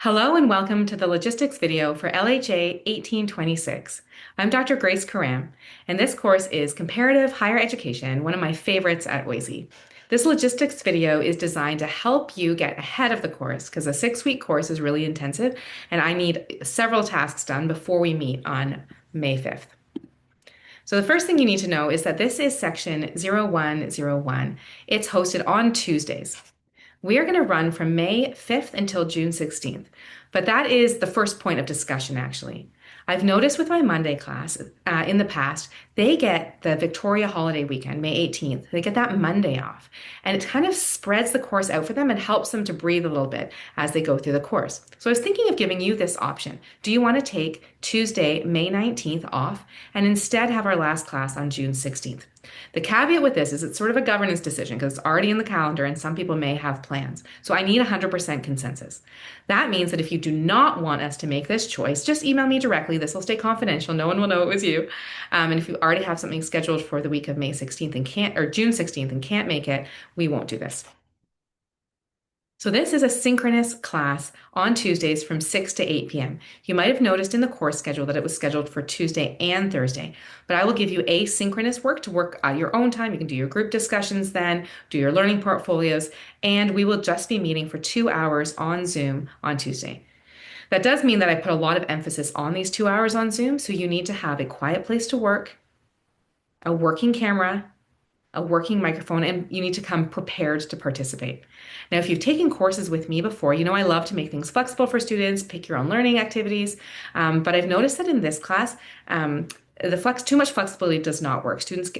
Hello and welcome to the logistics video for LHA 1826. I'm Dr. Grace Karram, and this course is Comparative Higher Education, one of my favorites at OISE. This logistics video is designed to help you get ahead of the course because a 6-week course is really intensive, and I need several tasks done before we meet on May 5th. So the first thing you need to know is that this is section 0101. It's hosted on Tuesdays. We are going to run from May 5th until June 16th, but that is the first point of discussion, actually. I've noticed with my Monday class in the past, they get the Victoria holiday weekend, May 18th. They get that Monday off, and it kind of spreads the course out for them and helps them to breathe a little bit as they go through the course. So I was thinking of giving you this option. Do you want to take Tuesday, May 19th off and instead have our last class on June 16th? The caveat with this is it's sort of a governance decision because it's already in the calendar and some people may have plans. So I need 100% consensus. That means that if you do not want us to make this choice, just email me directly. This will stay confidential. No one will know it was you. And if you already have something scheduled for the week of May 16th and can't, or June 16th and can't make it, we won't do this. So this is a synchronous class on Tuesdays from 6 to 8 p.m. You might have noticed in the course schedule that it was scheduled for Tuesday and Thursday, but I will give you asynchronous work to work at your own time. You can do your group discussions then, do your learning portfolios, and we will just be meeting for 2 hours on Zoom on Tuesday. That does mean that I put a lot of emphasis on these 2 hours on Zoom, so you need to have a quiet place to work, a working camera, a working microphone, and you need to come prepared to participate. Now, if you've taken courses with me before, you know I love to make things flexible for students, pick your own learning activities, but I've noticed that in this class, too much flexibility does not work. Students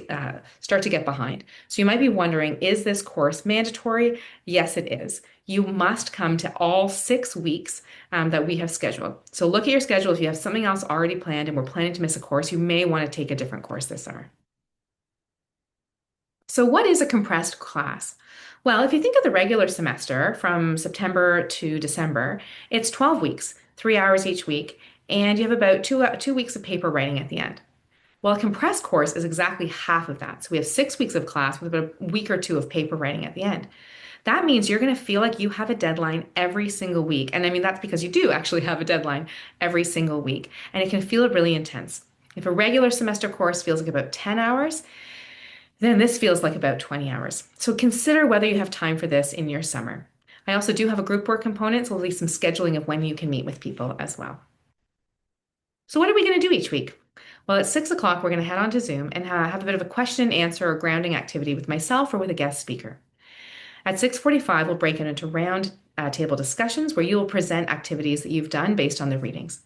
start to get behind. So you might be wondering, is this course mandatory? Yes, it is. You must come to all 6 weeks that we have scheduled. So look at your schedule. If you have something else already planned and we're planning to miss a course, you may want to take a different course this summer. So what is a compressed class? Well, if you think of the regular semester from September to December, it's 12 weeks, 3 hours each week, and you have about two weeks of paper writing at the end. Well, a compressed course is exactly half of that. So we have 6 weeks of class with about a week or two of paper writing at the end. That means you're going to feel like you have a deadline every single week. And I mean, that's because you do actually have a deadline every single week, and it can feel really intense. If a regular semester course feels like about 10 hours, then this feels like about 20 hours. So consider whether you have time for this in your summer. I also do have a group work component, so there'll be some scheduling of when you can meet with people as well. So what are we going to do each week? Well, at 6 o'clock, we're going to head on to Zoom and have a bit of a question and answer or grounding activity with myself or with a guest speaker. At 6:45, we'll break it into round table discussions where you will present activities that you've done based on the readings.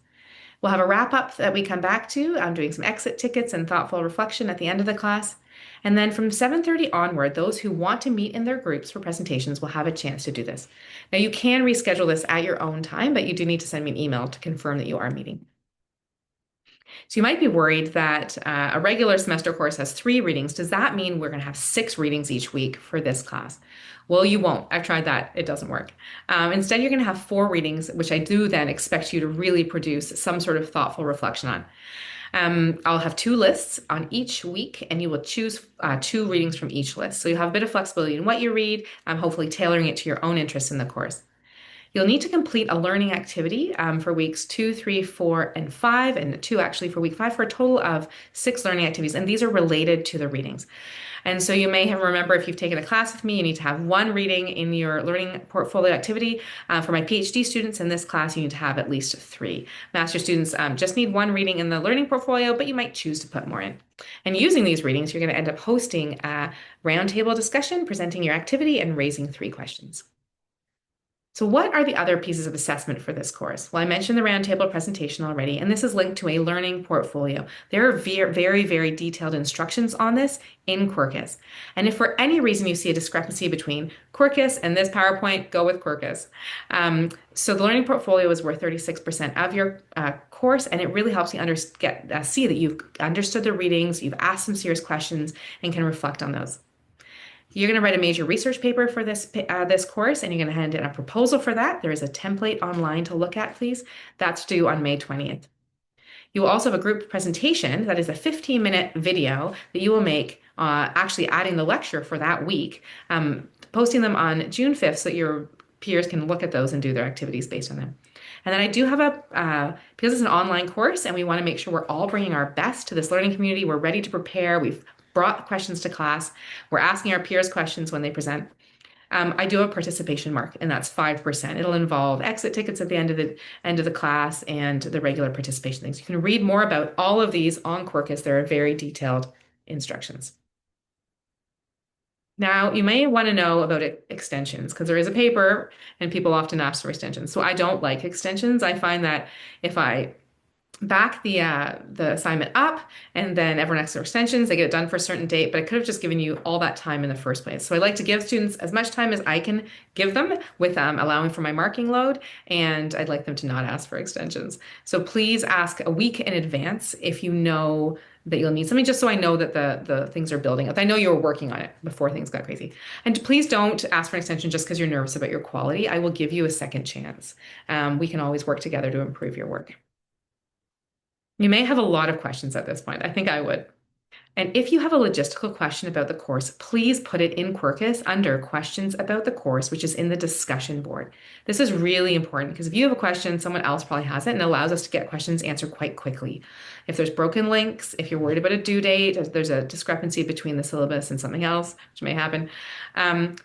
We'll have a wrap up that we come back to. I'm doing some exit tickets and thoughtful reflection at the end of the class. And then from 7:30 onward, those who want to meet in their groups for presentations will have a chance to do this. Now, you can reschedule this at your own time, but you do need to send me an email to confirm that you are meeting. So you might be worried that a regular semester course has 3 readings. Does that mean we're going to have 6 readings each week for this class? Well, you won't. I've tried that. It doesn't work. Instead, you're going to have 4 readings, which I do then expect you to really produce some sort of thoughtful reflection on. I'll have 2 lists on each week, and you will choose 2 readings from each list. So you have a bit of flexibility in what you read, hopefully tailoring it to your own interests in the course. You'll need to complete a learning activity for weeks 2, 3, 4, and 5, and 2 actually for week 5, for a total of 6 learning activities, and these are related to the readings. And so you may have remember if you've taken a class with me, you need to have 1 reading in your learning portfolio activity. For my PhD students in this class, you need to have at least 3. Master students just need 1 reading in the learning portfolio, but you might choose to put more in. And using these readings, you're going to end up hosting a roundtable discussion, presenting your activity, and raising 3 questions. So what are the other pieces of assessment for this course? Well, I mentioned the roundtable presentation already, and this is linked to a learning portfolio. There are very, very detailed instructions on this in Quirkus. And if for any reason you see a discrepancy between Quirkus and this PowerPoint, go with Quirkus. So the learning portfolio is worth 36% of your course, and it really helps you see that you've understood the readings, you've asked some serious questions, and can reflect on those. You're going to write a major research paper for this course, and you're going to hand in a proposal for that. There is a template online to look at, please. That's due on May 20th. You will also have a group presentation that is a 15-minute video that you will make, actually adding the lecture for that week, posting them on June 5th so that your peers can look at those and do their activities based on them. And then I do have because it's an online course and we want to make sure we're all bringing our best to this learning community. We're ready to prepare. We've brought questions to class. We're asking our peers questions when they present. I do have a participation mark, and that's 5%. It'll involve exit tickets at the end of the class and the regular participation things. You can read more about all of these on Quarkus. There are very detailed instructions. Now, you may want to know about extensions because there is a paper and people often ask for extensions. So I don't like extensions. I find that if I back the assignment up and then everyone asks for extensions, they get it done for a certain date, but I could have just given you all that time in the first place. So I like to give students as much time as I can give them with allowing for my marking load, and I'd like them to not ask for extensions. So please ask a week in advance if you know that you'll need something, just so I know that the things are building up. I know you were working on it before things got crazy. And please don't ask for an extension just because you're nervous about your quality. I will give you a second chance. We can always work together to improve your work. You may have a lot of questions at this point. I think I would. And if you have a logistical question about the course, please put it in Quarkus under questions about the course, which is in the discussion board. This is really important because if you have a question, someone else probably has it and allows us to get questions answered quite quickly. If there's broken links, if you're worried about a due date, if there's a discrepancy between the syllabus and something else, which may happen,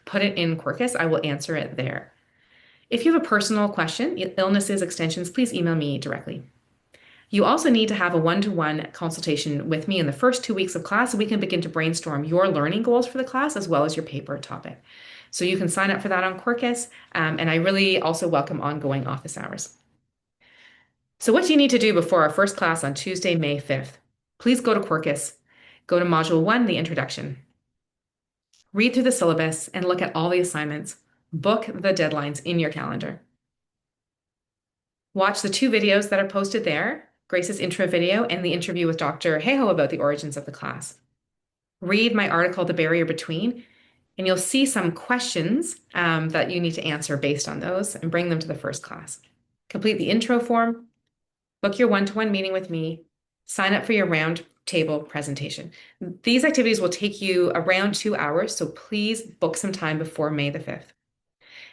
put it in Quarkus. I will answer it there. If you have a personal question, illnesses, extensions, please email me directly. You also need to have a one-to-one consultation with me in the first 2 weeks of class so we can begin to brainstorm your learning goals for the class as well as your paper topic. So you can sign up for that on Quarkus, and I really also welcome ongoing office hours. So what do you need to do before our first class on Tuesday, May 5th? Please go to Quarkus, go to Module 1, the introduction. Read through the syllabus and look at all the assignments. Book the deadlines in your calendar. Watch the 2 videos that are posted there, Grace's intro video and the interview with Dr. Heho about the origins of the class. Read my article, The Barrier Between, and you'll see some questions that you need to answer based on those and bring them to the first class. Complete the intro form, book your one-to-one meeting with me, sign up for your round table presentation. These activities will take you around 2 hours, so please book some time before May the 5th.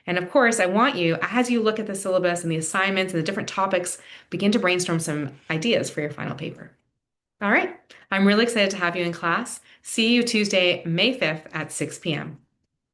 And of course, I want you, as you look at the syllabus and the assignments and the different topics, begin to brainstorm some ideas for your final paper. All right, I'm really excited to have you in class. See you Tuesday, May 5th at 6 p.m.